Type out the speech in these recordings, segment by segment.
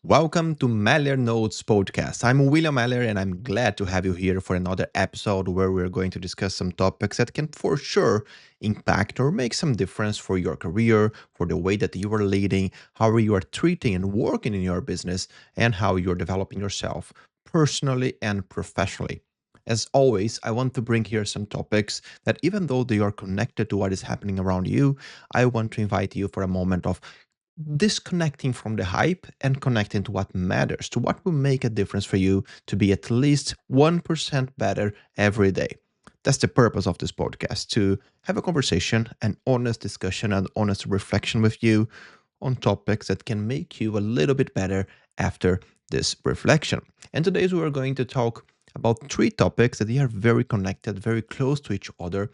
Welcome to Meller Notes Podcast. I'm William Meller and I'm glad to have you here for another episode where we're going to discuss some topics that can for sure impact or make some difference for your career, for the way that you are leading, how you are treating and working in your business, and how you're developing yourself personally and professionally. As always, I want to bring here some topics that, even though they are connected to what is happening around you, I want to invite you for a moment of disconnecting from the hype and connecting to what matters, to what will make a difference for you to be at least 1% better every day. That's the purpose of this podcast, to have a conversation, an honest discussion, and honest reflection with you on topics that can make you a little bit better after this reflection. And today we are going to talk about three topics that they are very connected, very close to each other,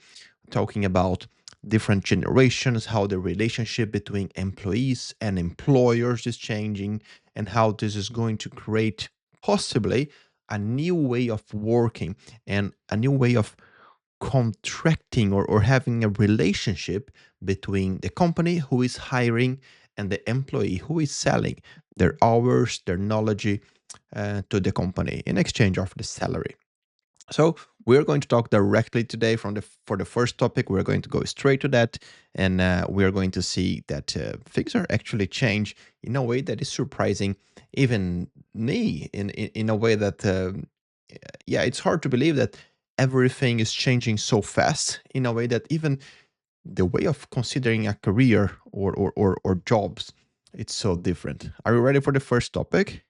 talking about different generations, how the relationship between employees and employers is changing, and how this is going to create possibly a new way of working and a new way of contracting or having a relationship between the company who is hiring and the employee who is selling their hours, their knowledge to the company in exchange of the salary. So we're going to talk directly today for the first topic. We're going to go straight to that, and we're going to see that things are actually change in a way that is surprising even me in a way that yeah, it's hard to believe that everything is changing so fast in a way that even the way of considering a career or jobs, it's so different. Are you ready for the first topic?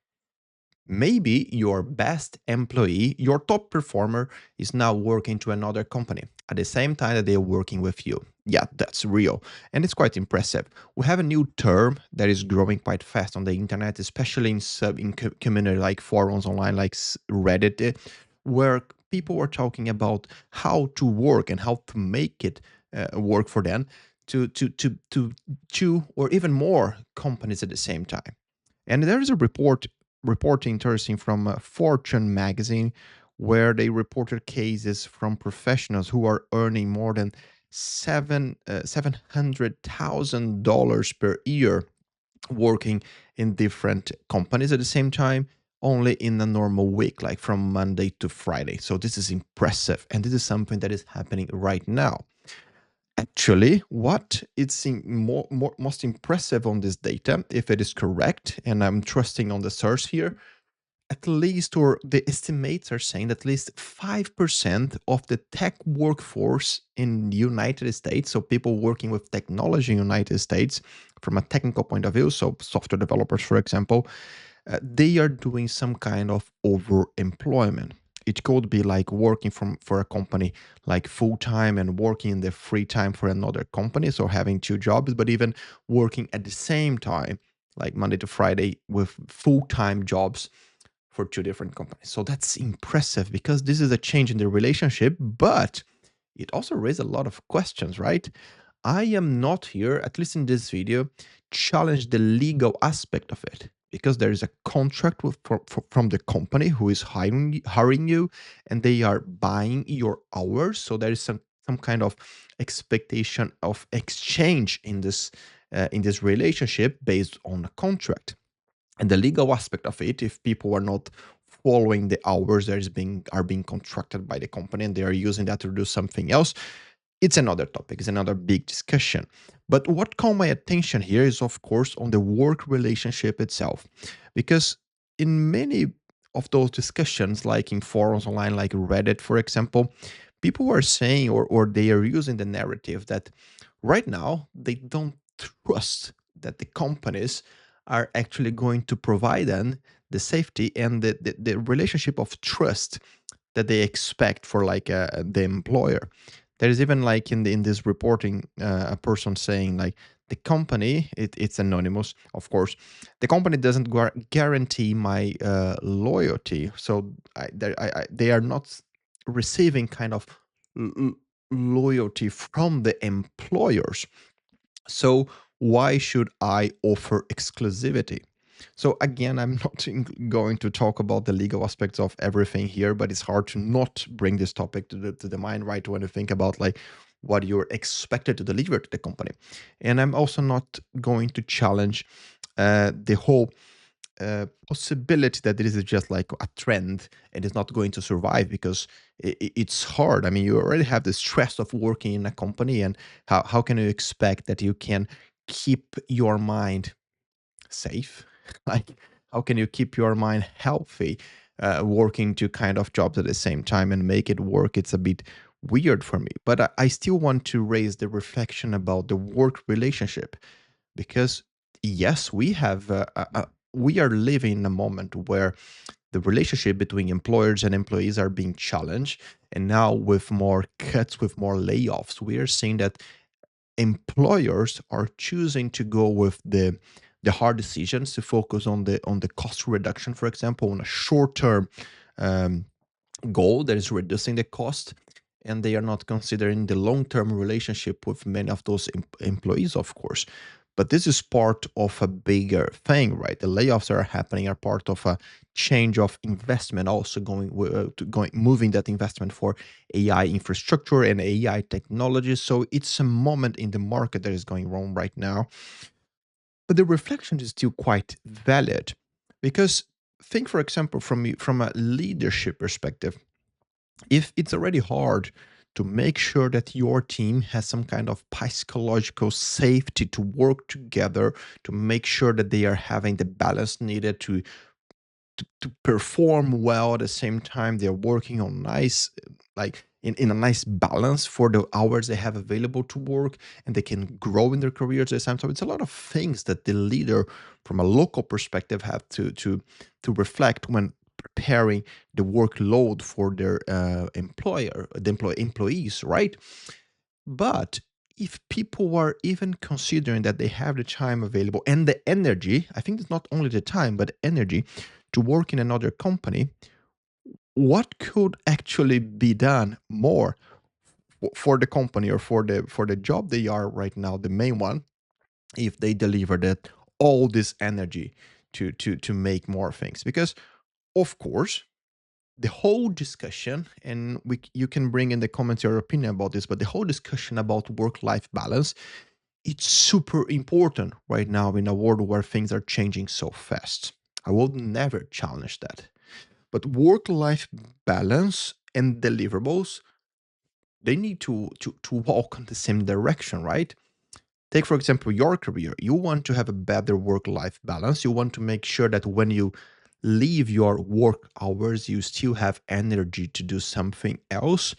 Maybe your best employee, your top performer, is now working to another company at the same time that they're working with you. Yeah, that's real. And it's quite impressive. We have a new term that is growing quite fast on the internet, especially in community like forums online, like Reddit, where people are talking about how to work and how to make it work for them to two or even more companies at the same time. And there is a report interesting from Fortune magazine where they reported cases from professionals who are earning more than $700,000 per year working in different companies at the same time, only in a normal week, like from Monday to Friday. So this is impressive, and this is something that is happening right now. Actually, what is most impressive on this data, if it is correct, and I'm trusting on the source here, at least, or the estimates are saying that at least 5% of the tech workforce in the United States, so people working with technology in the United States from a technical point of view, so software developers, for example, they are doing some kind of overemployment. It could be like working for a company like full time and working in the free time for another company, so having two jobs, but even working at the same time, like Monday to Friday, with full time jobs for two different companies. So that's impressive because this is a change in the relationship, but it also raises a lot of questions, right? I am not here, at least in this video, challenge the legal aspect of it because there is a contract from the company who is hiring you, and they are buying your hours. So there is some kind of expectation of exchange in this relationship based on a contract. And the legal aspect of it, if people are not following the hours that is being contracted by the company and they are using that to do something else, it's another topic, it's another big discussion. But what caught my attention here is, of course, on the work relationship itself, because in many of those discussions, like in forums online, like Reddit, for example, people are saying, or they are using the narrative that right now they don't trust that the companies are actually going to provide them the safety and the relationship of trust that they expect for like the employer. There is even like in this reporting a person saying like the company, it's anonymous, of course, the company doesn't guarantee my loyalty, so they are not receiving kind of l- l- loyalty from the employers. So why should I offer exclusivity? So again, I'm not going to talk about the legal aspects of everything here, but it's hard to not bring this topic to the mind, right? When you think about like what you're expected to deliver to the company. And I'm also not going to challenge the whole possibility that this is just like a trend and it's not going to survive because it's hard. I mean, you already have the stress of working in a company, and how can you expect that you can keep your mind safe? Like, how can you keep your mind healthy, working two kind of jobs at the same time and make it work? It's a bit weird for me, but I still want to raise the reflection about the work relationship because yes, we are living in a moment where the relationship between employers and employees are being challenged, and now with more cuts, with more layoffs, we are seeing that employers are choosing to go with the hard decisions to focus on the cost reduction, for example, on a short term um, goal that is reducing the cost, and they are not considering the long-term relationship with many of those employees, of course. But this is part of a bigger thing, right? The layoffs that are happening are part of a change of investment, also going moving that investment for AI infrastructure and AI technology. So it's a moment in the market that is going wrong right now. But the reflection is still quite valid because think, for example, from a leadership perspective, if it's already hard to make sure that your team has some kind of psychological safety to work together, to make sure that they are having the balance needed to perform well at the same time they're working on nice, like in a nice balance for the hours they have available to work, and they can grow in their careers at the time. So it's a lot of things that the leader from a local perspective have to reflect when preparing the workload for their employees, right? But if people are even considering that they have the time available and the energy, I think it's not only the time, but energy to work in another company, what could actually be done more for the company or for the job they are right now, the main one, if they deliver that all this energy to make more things? Because of course the whole discussion, and you can bring in the comments your opinion about this, but the whole discussion about work life balance, it's super important right now in a world where things are changing so fast. I would never challenge that. But work life balance and deliverables, they need to walk in the same direction, right? Take, for example, your career. You want to have a better work life balance. You want to make sure that when you leave your work hours, you still have energy to do something else,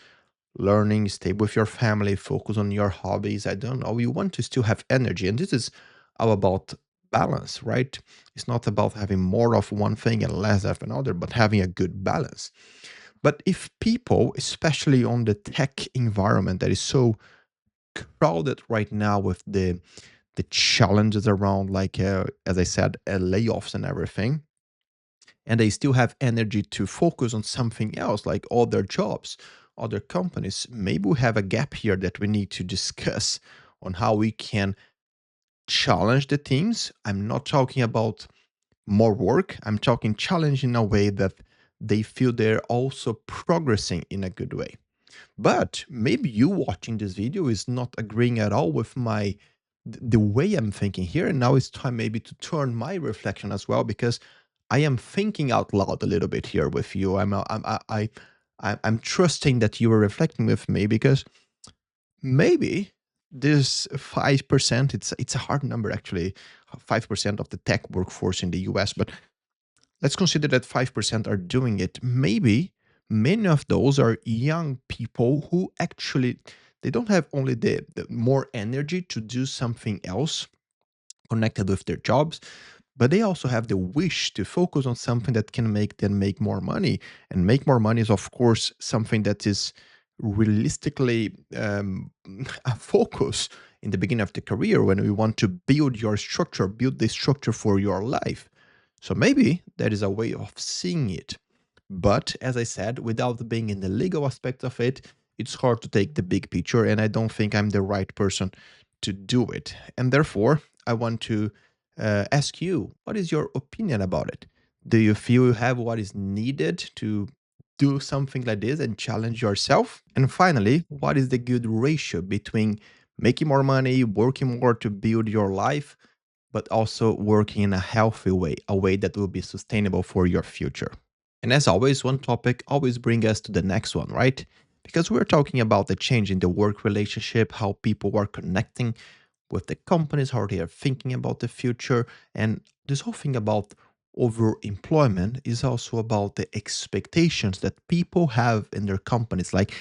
learning, stay with your family, focus on your hobbies. I don't know. You want to still have energy. And this is all about balance, right? It's not about having more of one thing and less of another, but having a good balance. But if people, especially on the tech environment that is so crowded right now with the challenges around, like as I said, layoffs and everything, and they still have energy to focus on something else, like other jobs, other companies, maybe we have a gap here that we need to discuss on how we can challenge the teams. I'm not talking about more work. I'm talking challenge in a way that they feel they're also progressing in a good way. But maybe you watching this video is not agreeing at all with the way I'm thinking here. And now it's time maybe to turn my reflection as well, because I am thinking out loud a little bit here with you. I'm trusting that you are reflecting with me, because maybe this 5%, it's a hard number actually, 5% of the tech workforce in the US, but let's consider that 5% are doing it. Maybe many of those are young people who actually they don't have only the more energy to do something else connected with their jobs, but they also have the wish to focus on something that can make them make more money. And make more money is, of course, something that is realistically a focus in the beginning of the career when we want to build your structure, build the structure for your life. So maybe that is a way of seeing it. But as I said, without being in the legal aspect of it, it's hard to take the big picture, and I don't think I'm the right person to do it. And therefore, I want to ask you, what is your opinion about it? Do you feel you have what is needed to do something like this and challenge yourself? And finally, what is the good ratio between making more money, working more to build your life, but also working in a healthy way, a way that will be sustainable for your future. And as always, one topic always brings us to the next one, right? Because we're talking about the change in the work relationship, how people are connecting with the companies, how they are thinking about the future. And this whole thing about overemployment is also about the expectations that people have in their companies, like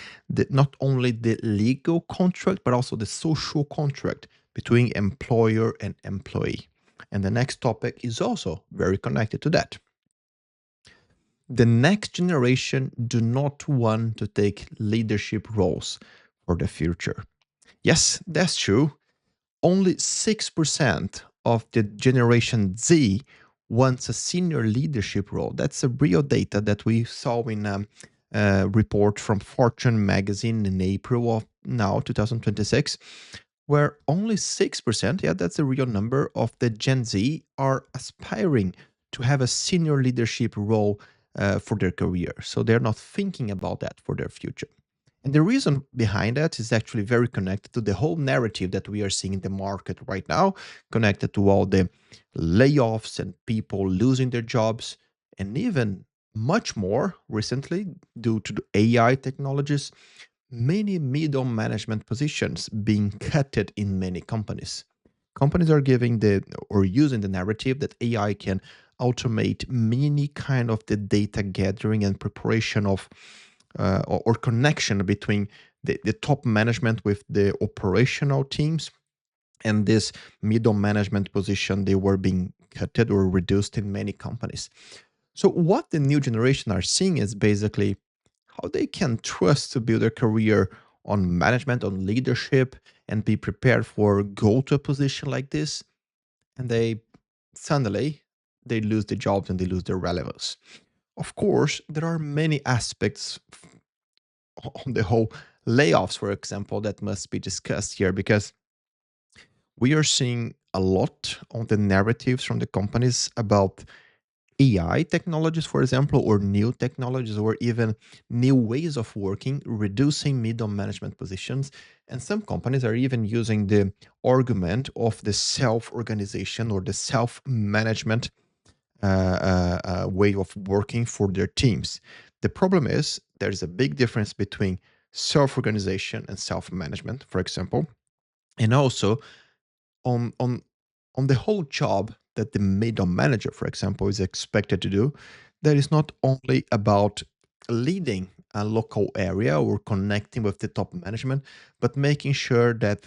not only the legal contract, but also the social contract between employer and employee. And the next topic is also very connected to that. The next generation do not want to take leadership roles for the future. Yes, that's true. Only 6% of the Generation Z wants a senior leadership role. That's a real data that we saw in a report from Fortune magazine in April of now, 2026, where only 6%, yeah, that's a real number, of the Gen Z are aspiring to have a senior leadership role for their career. So they're not thinking about that for their future. And the reason behind that is actually very connected to the whole narrative that we are seeing in the market right now, connected to all the layoffs and people losing their jobs, and even much more recently, due to the AI technologies, many middle management positions being cutted in many companies. Companies are giving the or using the narrative that AI can automate many kind of the data gathering and preparation of or connection between the top management with the operational teams, and this middle management position, they were being cutted or reduced in many companies. So what the new generation are seeing is basically how they can trust to build a career on management, on leadership, and be prepared for go to a position like this, and they suddenly they lose the jobs and they lose their relevance. Of course, there are many aspects on the whole layoffs, for example, that must be discussed here, because we are seeing a lot on the narratives from the companies about AI technologies, for example, or new technologies, or even new ways of working, reducing middle management positions. And some companies are even using the argument of the self organization or the self management way of working for their teams. The problem is there's a big difference between self organization and self management, for example, and also on on the whole job that the middle manager, for example, is expected to do. That is not only about leading a local area or connecting with the top management, but making sure that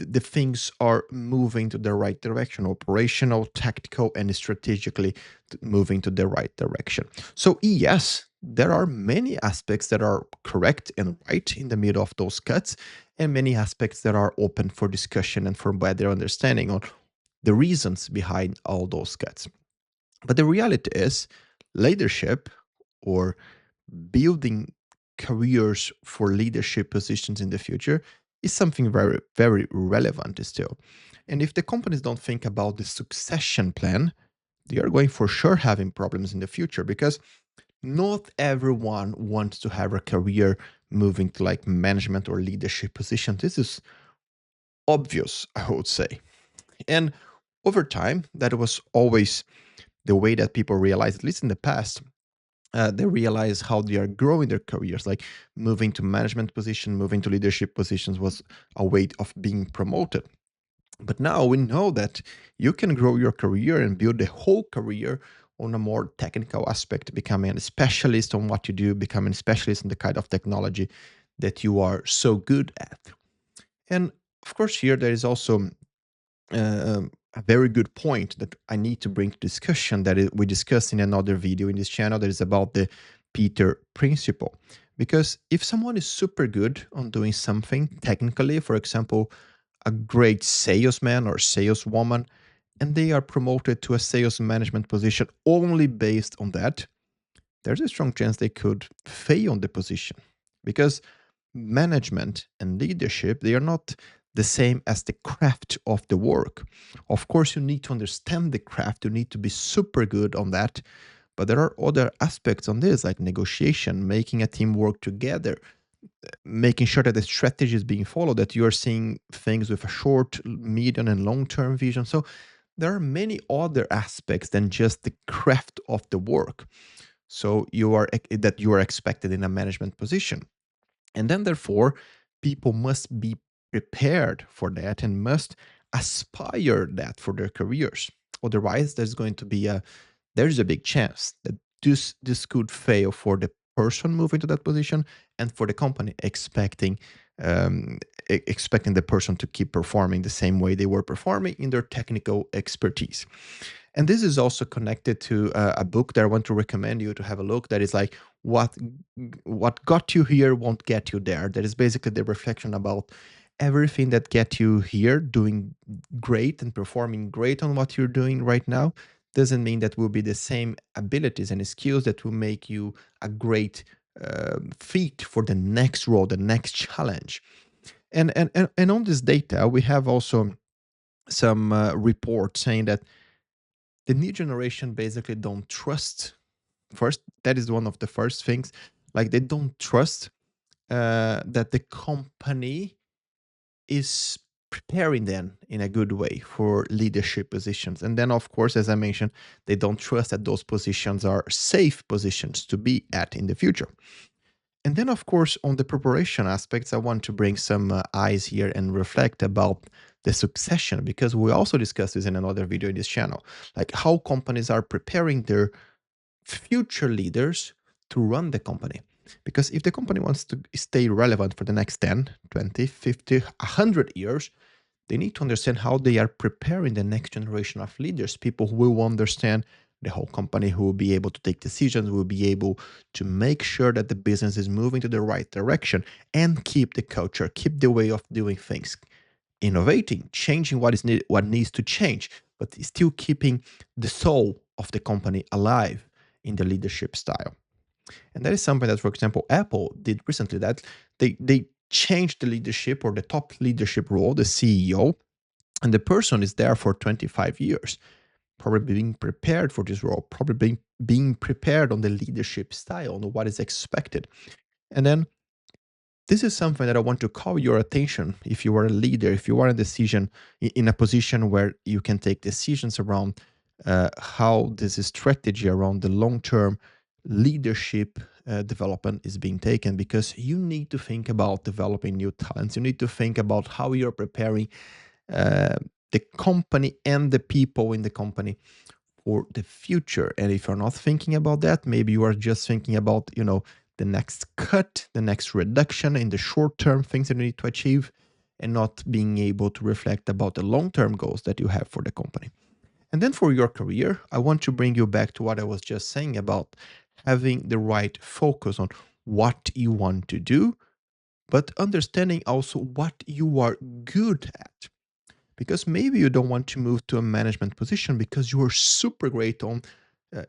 the things are moving to the right direction, operational, tactical, and strategically moving to the right direction. So, yes, there are many aspects that are correct and right in the middle of those cuts, and many aspects that are open for discussion and for better understanding on the reasons behind all those cuts. But the reality is, leadership or building careers for leadership positions in the future is something very, very relevant still. And if the companies don't think about the succession plan, they are going for sure having problems in the future, because not everyone wants to have a career moving to like management or leadership position. This is obvious, I would say. And over time, that was always the way that people realized, at least in the past, they realize how they are growing their careers, like moving to management position, moving to leadership positions was a way of being promoted. But now we know that you can grow your career and build a whole career on a more technical aspect, becoming a specialist on what you do, becoming a specialist in the kind of technology that you are so good at. And of course, here there is also a very good point that I need to bring to discussion that we discussed in another video in this channel that is about the Peter principle. Because if someone is super good on doing something technically, for example, a great salesman or saleswoman, and they are promoted to a sales management position only based on that, there's a strong chance they could fail on the position, because management and leadership, they are not the same as the craft of the work. Of course, you need to understand the craft, you need to be super good on that, but there are other aspects on this, like negotiation, making a team work together, making sure that the strategy is being followed, that you are seeing things with a short, medium, and long term vision. So there are many other aspects than just the craft of the work. So that you are expected in a management position. And then, therefore, people must be prepared for that and must aspire that for their careers. Otherwise, there's a big chance that this could fail for the person moving to that position and for the company um, expecting the person to keep performing the same way they were performing in their technical expertise. And this is also connected to a book that I want to recommend you to have a look. That is like what got you here won't get you there. That is basically the reflection about everything that get you here doing great and performing great on what you're doing right now doesn't mean that will be the same abilities and skills that will make you a great fit for the next role, the next challenge. And on this data, we have also some reports saying that the new generation basically don't trust. First, that is one of the first things. Like they don't trust that the company is preparing them in a good way for leadership positions. And then, of course, as I mentioned, they don't trust that those positions are safe positions to be at in the future. And then, of course, on the preparation aspects, I want to bring some eyes here and reflect about the succession, because we also discussed this in another video in this channel, like how companies are preparing their future leaders to run the company. Because if the company wants to stay relevant for the next 10, 20, 50, 100 years, they need to understand how they are preparing the next generation of leaders, people who will understand the whole company, who will be able to take decisions, will be able to make sure that the business is moving to the right direction and keep the culture, keep the way of doing things, innovating, changing what needs to change, but still keeping the soul of the company alive in the leadership style. And that is something that, for example, Apple did recently, that they changed the leadership or the top leadership role, the CEO, and the person is there for 25 years, probably being prepared for this role, probably being prepared on the leadership style, on what is expected. And then this is something that I want to call your attention. If you are a leader, if you are in a position where you can take decisions around how this strategy around the long-term leadership development is being taken, because you need to think about developing new talents. You need to think about how you're preparing uh, the company and the people in the company for the future. And if you're not thinking about that, maybe you are just thinking about, the next cut, the next reduction in the short term things that you need to achieve, and not being able to reflect about the long term goals that you have for the company. And then for your career, I want to bring you back to what I was just saying about having the right focus on what you want to do, but understanding also what you are good at. Because maybe you don't want to move to a management position because you are super great on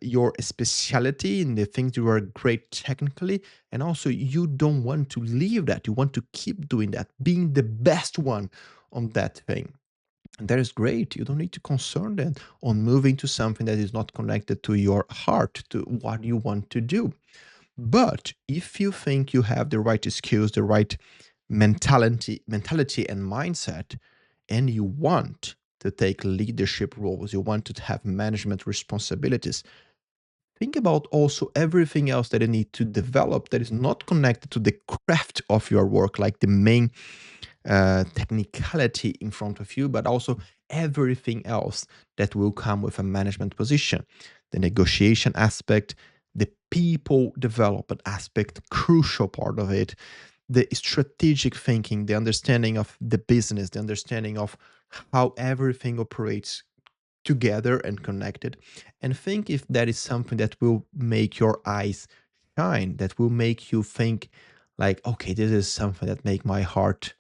your specialty in the things you are great technically, and also you don't want to leave that. You want to keep doing that, being the best one on that thing. And that is great. You don't need to concern then on moving to something that is not connected to your heart, to what you want to do. But if you think you have the right skills, the right mentality and mindset, and you want to take leadership roles, you want to have management responsibilities, think about also everything else that you need to develop that is not connected to the craft of your work, like the main technicality in front of you, but also everything else that will come with a management position. The negotiation aspect, the people development aspect, crucial part of it, the strategic thinking, the understanding of the business, the understanding of how everything operates together and connected. And think if that is something that will make your eyes shine, that will make you think like, okay, this is something that make my heart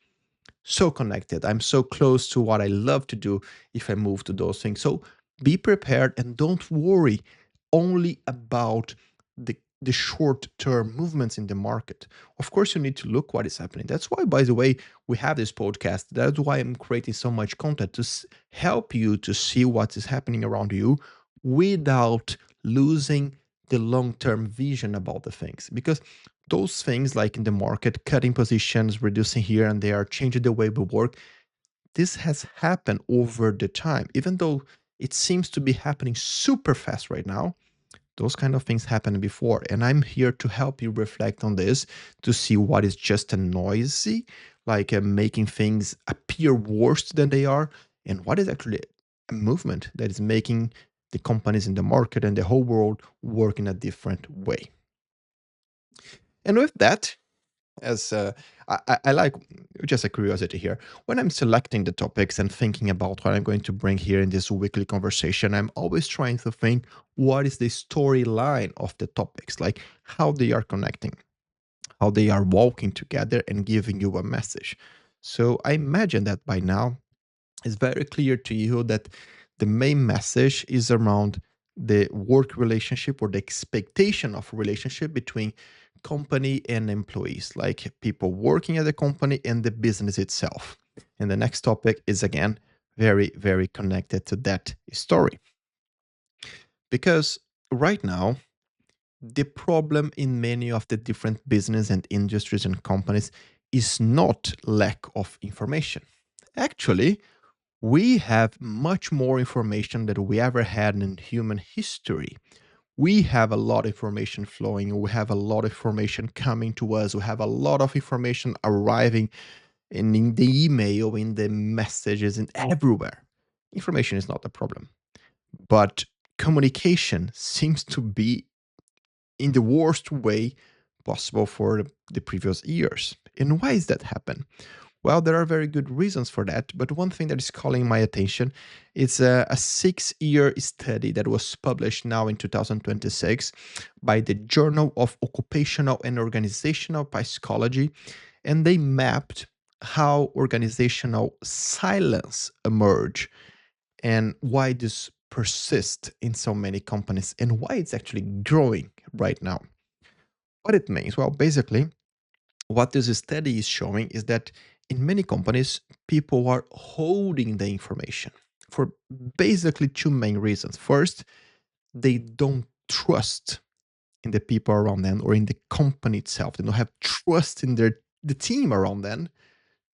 so connected. I'm so close to what I love to do if I move to those things. So be prepared and don't worry only about the short term movements in the market. Of course, you need to look what is happening. That's why, by the way, we have this podcast. That's why I'm creating so much content to help you to see what is happening around you without losing the long term vision about the things. Because those things like in the market, cutting positions, reducing here and there, changing the way we work, this has happened over the time. Even though it seems to be happening super fast right now, those kind of things happened before. And I'm here to help you reflect on this to see what is just a noisy, like making things appear worse than they are, and what is actually a movement that is making the companies in the market and the whole world work in a different way. And with that, as I like just a curiosity here, when I'm selecting the topics and thinking about what I'm going to bring here in this weekly conversation, I'm always trying to think what is the storyline of the topics, like how they are connecting, how they are walking together and giving you a message. So I imagine that by now it's very clear to you that the main message is around the work relationship or the expectation of relationship between company and employees, like people working at the company and the business itself. And the next topic is again very, very connected to that story. Because right now, the problem in many of the different business and industries and companies is not lack of information. Actually, we have much more information than we ever had in human history. We have a lot of information flowing. We have a lot of information coming to us. We have a lot of information arriving in the email, in the messages, and everywhere. Information is not the problem. But communication seems to be in the worst way possible for the previous years. And why is that happen? Well, there are very good reasons for that, but one thing that is calling my attention is a 6-year study that was published now in 2026 by the Journal of Occupational and Organizational Psychology, and they mapped how organizational silence emerge and why this persists in so many companies and why it's actually growing right now. What it means? Well, basically, what this study is showing is that in many companies, people are holding the information for basically two main reasons. First, they don't trust in the people around them or in the company itself. They don't have trust in the team around them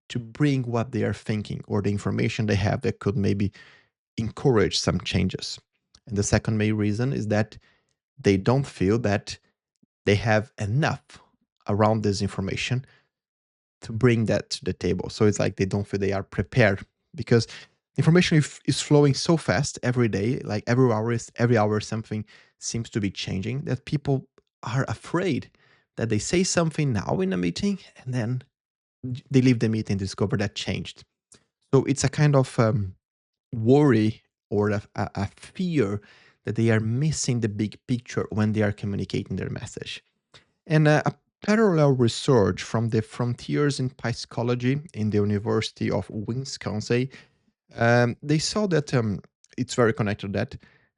to bring what they are thinking or the information they have that could maybe encourage some changes. And the second main reason is that they don't feel that they have enough around this information to bring that to the table. So it's like they don't feel they are prepared because information is flowing so fast every day, like every hour something seems to be changing that people are afraid that they say something now in a meeting and then they leave the meeting and discover that changed. So it's a kind of worry or a fear that they are missing the big picture when they are communicating their message. And a parallel research from the Frontiers in Psychology in the University of Wisconsin, they saw that it's very connected to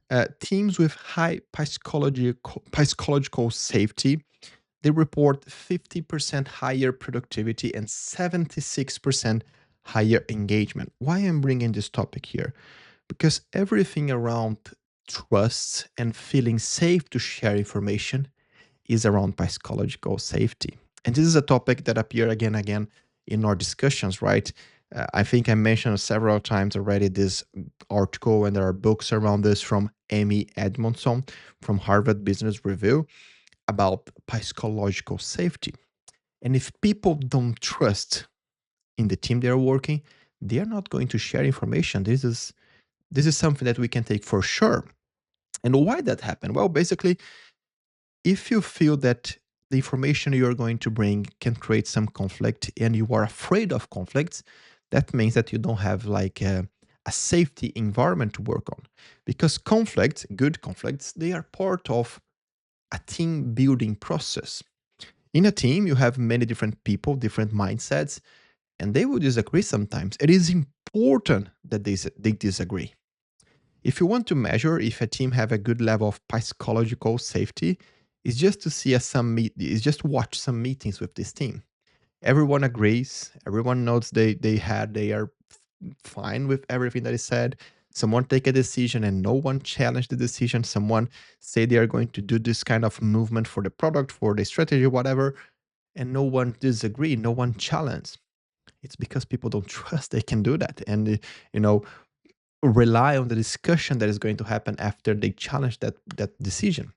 that. Teams with high psychological safety, they report 50% higher productivity and 76% higher engagement. Why I'm bringing this topic here? Because everything around trust and feeling safe to share information is around psychological safety. And this is a topic that appear again and again in our discussions, right? I think I mentioned several times already this article, and there are books around this from Amy Edmondson from Harvard Business Review about psychological safety. And if people don't trust in the team they're working, they are not going to share information. This is something that we can take for sure. And why that happened? Well, basically, if you feel that the information you're going to bring can create some conflict and you are afraid of conflicts, that means that you don't have like a safety environment to work on. Because conflicts, good conflicts, they are part of a team building process. In a team, you have many different people, different mindsets, and they will disagree sometimes. It is important that they disagree. If you want to measure if a team have a good level of psychological safety, it's just to see is just watch some meetings with this team. Everyone agrees. Everyone knows they are fine with everything that is said. Someone take a decision and no one challenge the decision. Someone say they are going to do this kind of movement for the product, for the strategy, whatever, and no one disagree, no one challenge. It's because people don't trust they can do that, and you know, rely on the discussion that is going to happen after they challenge that decision.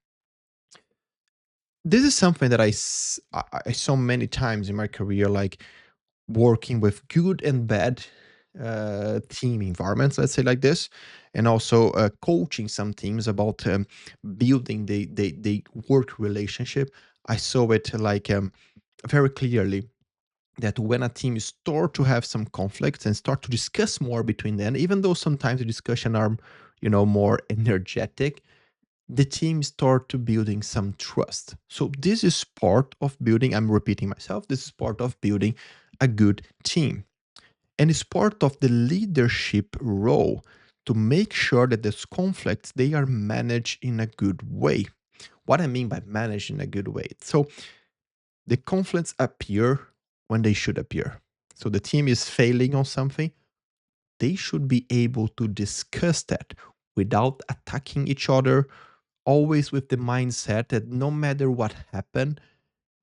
This is something that I saw many times in my career, like working with good and bad team environments, let's say like this, and also coaching some teams about building the work relationship. I saw it like very clearly that when a team start to have some conflicts and start to discuss more between them, even though sometimes the discussion are, more energetic, the team start to building some trust. So this is part of building, I'm repeating myself, this is part of building a good team. And it's part of the leadership role to make sure that these conflicts, they are managed in a good way. What I mean by managed in a good way. So the conflicts appear when they should appear. So the team is failing on something, they should be able to discuss that without attacking each other, always with the mindset that no matter what happened,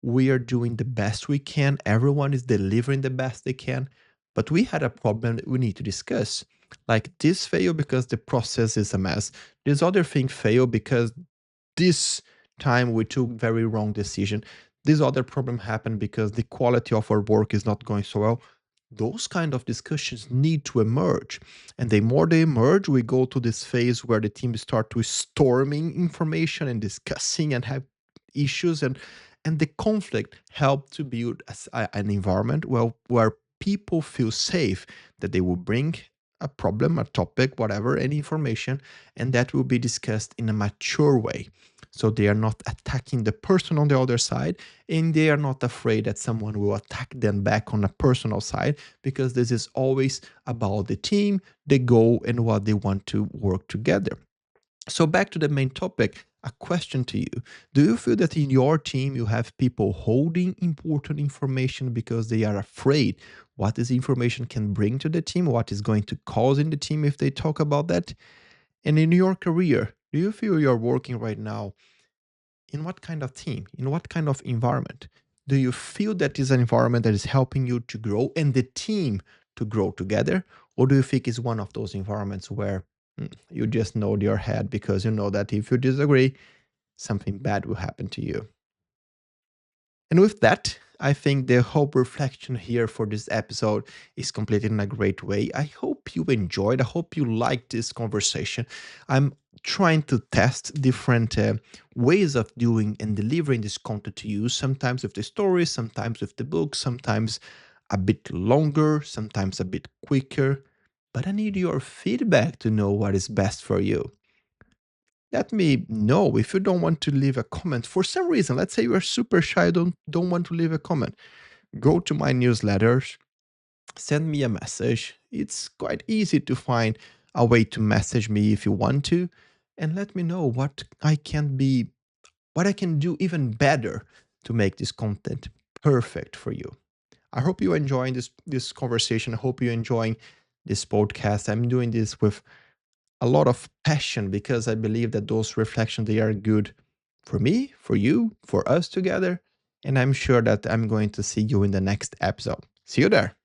we are doing the best we can. Everyone is delivering the best they can. But we had a problem that we need to discuss. Like this failed because the process is a mess. This other thing failed because this time we took very wrong decision. This other problem happened because the quality of our work is not going so well. Those kind of discussions need to emerge, and the more they emerge, we go to this phase where the team start to storming information and discussing and have issues, and the conflict help to build an environment where people feel safe that they will bring a problem, a topic, whatever, any information, and that will be discussed in a mature way. So they are not attacking the person on the other side, and they are not afraid that someone will attack them back on a personal side, because this is always about the team, the goal, and what they want to work together. So back to the main topic, a question to you. Do you feel that in your team you have people holding important information because they are afraid what this information can bring to the team, what is going to cause in the team if they talk about that? And in your career, do you feel you're working right now in what kind of team, in what kind of environment? Do you feel that is an environment that is helping you to grow and the team to grow together? Or do you think it's one of those environments where you just nod your head because you know that if you disagree, something bad will happen to you? And with that, I think the whole reflection here for this episode is completed in a great way. I hope you enjoyed. I hope you liked this conversation. I'm trying to test different ways of doing and delivering this content to you, sometimes with the stories, sometimes with the book, sometimes a bit longer, sometimes a bit quicker. But I need your feedback to know what is best for you. Let me know if you don't want to leave a comment for some reason. Let's say you are super shy, don't want to leave a comment. Go to my newsletters, send me a message. It's quite easy to find a way to message me if you want to, and let me know what I can do even better to make this content perfect for you. I hope you're enjoying this conversation. I hope you're enjoying this podcast. I'm doing this with a lot of passion because I believe that those reflections, they are good for me, for you, for us together. And I'm sure that I'm going to see you in the next episode. See you there.